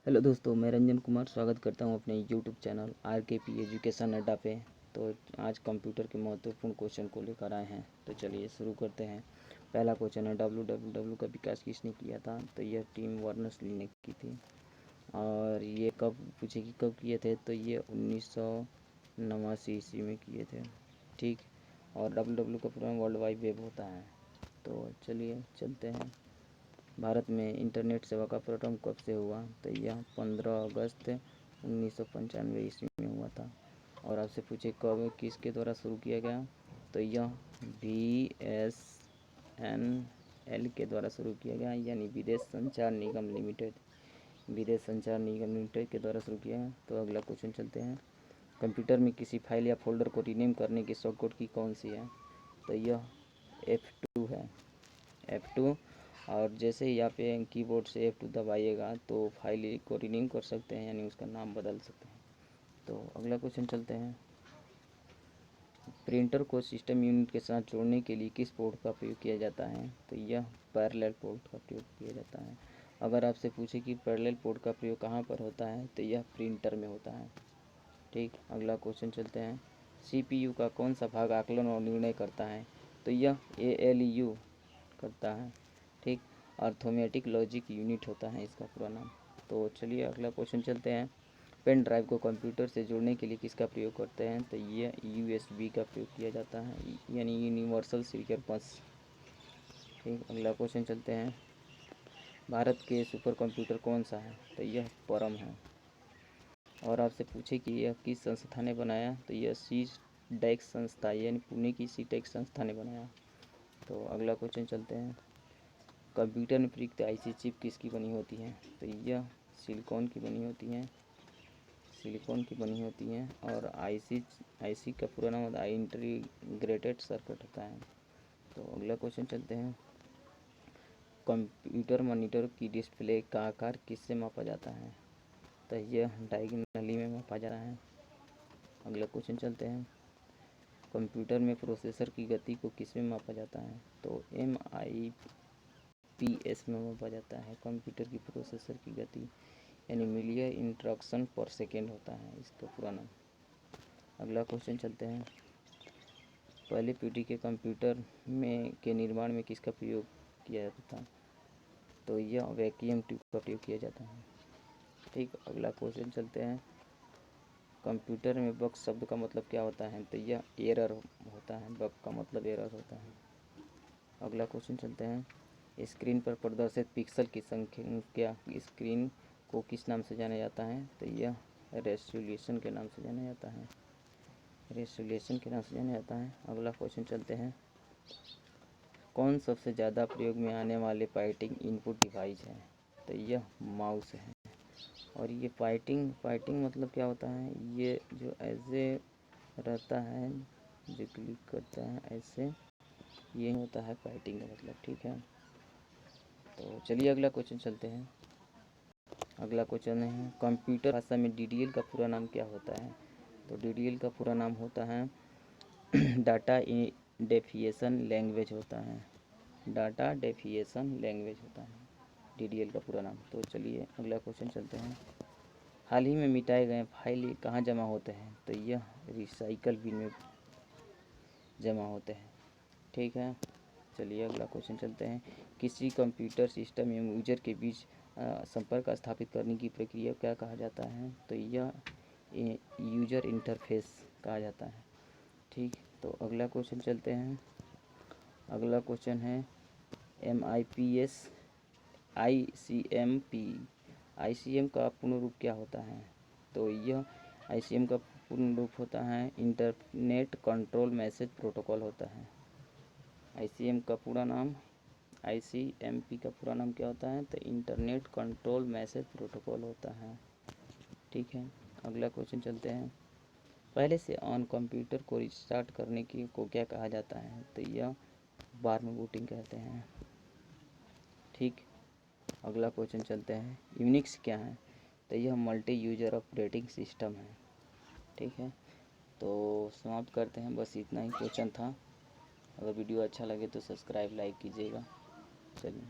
Hello दोस्तों, मैं रंजन कुमार स्वागत करता हूं अपने यूट्यूब चैनल RKP एजुकेशन अड्डा पे। तो आज कंप्यूटर के महत्वपूर्ण क्वेश्चन को लेकर आए हैं। तो चलिए शुरू करते हैं। पहला क्वेश्चन है, WWW का विकास किसने किया था? तो यह टिम बर्नर्स-ली ने की थी। और ये कब पूछे कि कब किए थे? तो ये 1989 ईस्वी में किए थे। ठीक। और WWW का पूरा वर्ल्ड वाइड वेब होता है। तो चलिए चलते हैं। भारत में इंटरनेट सेवा का प्रारंभ कब से हुआ? तो यह 15 अगस्त 1995 ईस्वी में हुआ था। और आपसे पूछे कब किसके द्वारा शुरू किया गया? तो यह BSNL के द्वारा शुरू किया गया, यानी विदेश संचार निगम लिमिटेड, विदेश संचार निगम लिमिटेड के द्वारा शुरू किया है। तो अगला क्वेश्चन चलते हैं। कंप्यूटर में किसी फाइल या फोल्डर को रीनेम करने की शॉर्टकट की कौन सी है? तो यह F2 है, F2। और जैसे ही यहाँ पे कीबोर्ड से F2 दबाइएगा तो फाइल को रीनेम कर सकते हैं, यानी उसका नाम बदल सकते हैं। तो अगला क्वेश्चन चलते हैं। प्रिंटर को सिस्टम यूनिट के साथ जोड़ने के लिए किस पोर्ट का प्रयोग किया जाता है? तो यह पैरेलल पोर्ट का प्रयोग किया जाता है। अगर आपसे पूछे कि पैरेलल पोर्ट का प्रयोग कहाँ पर होता है, तो यह प्रिंटर में होता है। ठीक। अगला क्वेश्चन चलते हैं। CPU का कौन सा भाग आकलन और निर्णय करता है? तो यह ALU करता है। ठीक। अर्थमेटिक लॉजिक यूनिट होता है इसका पूरा नाम। तो चलिए अगला क्वेश्चन चलते हैं। पेन ड्राइव को कंप्यूटर से जोड़ने के लिए किसका प्रयोग करते हैं? तो ये USB का प्रयोग किया जाता है, यानी यूनिवर्सल सीरियल बस। ठीक। अगला क्वेश्चन चलते हैं। भारत के सुपर कंप्यूटर कौन सा है? तो यह परम है। और आपसे पूछे कि यह किस संस्था ने बनाया? तो यह CDEC संस्था, यानी पुणे की CDEC संस्था ने बनाया। तो अगला क्वेश्चन चलते हैं। कंप्यूटर में प्रयुक्त IC चिप किसकी बनी होती है? तो यह सिलिकॉन की बनी होती हैं, सिलिकॉन की बनी होती हैं। और IC का पूरा नाम होता है इंटीग्रेटेड सर्किट होता है। तो अगला क्वेश्चन चलते हैं। कंप्यूटर मॉनिटर की डिस्प्ले का आकार किससे मापा जाता है? तो यह डायगोनली में मापा जा रहा है। अगला क्वेश्चन चलते हैं। कंप्यूटर में प्रोसेसर की गति को किस में मापा जाता है? तो MIPS में मापा जाता है कंप्यूटर की प्रोसेसर की गति, यानी मिलियन इंस्ट्रक्शन पर सेकेंड होता है इसका पूरा नाम। अगला क्वेश्चन चलते हैं। पहले पीढ़ी के कंप्यूटर में के निर्माण में किसका प्रयोग किया जाता था? तो यह वैक्यूम ट्यूब का प्रयोग किया जाता है। ठीक। अगला क्वेश्चन चलते हैं। कंप्यूटर में बग शब्द का मतलब क्या होता है? तो यह एरर होता है, बग का मतलब एरर होता है। अगला क्वेश्चन चलते हैं। स्क्रीन पर प्रदर्शित पिक्सल की संख्या स्क्रीन को किस नाम से जाना जाता है? तो यह रेसोल्यूशन के नाम से जाना जाता है, रेसोल्यूशन के नाम से जाना जाता है। अगला क्वेश्चन चलते हैं। कौन सबसे ज़्यादा प्रयोग में आने वाले पाइटिंग इनपुट डिवाइस है? तो यह माउस है। और ये फाइटिंग मतलब क्या होता है? ये जो ऐसे रहता है, जो क्लिक करता है ऐसे, ये होता है फाइटिंग का मतलब। ठीक है। तो चलिए अगला क्वेश्चन चलते हैं। अगला क्वेश्चन है, कंप्यूटर भाषा में DDL का पूरा नाम क्या होता है? तो DDL का पूरा नाम होता है डाटा डेफिएशन लैंग्वेज होता है, डाटा डेफिएशन लैंग्वेज होता है DDL का पूरा नाम। तो चलिए अगला क्वेश्चन चलते हैं। हाल ही में मिटाए गए फाइल कहाँ जमा होते हैं? तो यह रिसाइकल बिन में जमा होते हैं। ठीक है। चलिए अगला क्वेश्चन चलते हैं। किसी कंप्यूटर सिस्टम एवं यूजर के बीच संपर्क स्थापित करने की प्रक्रिया क्या कहा जाता है? तो यह यूजर इंटरफेस कहा जाता है। ठीक। तो अगला क्वेश्चन चलते हैं। अगला क्वेश्चन है MIPS ICM का पूर्ण रूप क्या होता है? तो यह ICM का पूर्ण रूप होता है इंटरनेट कंट्रोल मैसेज प्रोटोकॉल होता है। ICM का पूरा नाम, ICMP का पूरा नाम क्या होता है? तो इंटरनेट कंट्रोल मैसेज प्रोटोकॉल होता है। ठीक है। अगला क्वेश्चन चलते हैं। पहले से ऑन कंप्यूटर को रिस्टार्ट करने की को क्या कहा जाता है? तो यह वार्म बूटिंग कहते हैं। ठीक। अगला क्वेश्चन चलते हैं। यूनिक्स क्या है? तो यह मल्टी यूजर ऑपरेटिंग सिस्टम है। ठीक है। तो समाप्त करते हैं, बस इतना ही क्वेश्चन था। अगर वीडियो अच्छा लगे तो सब्सक्राइब लाइक कीजिएगा। चलिए।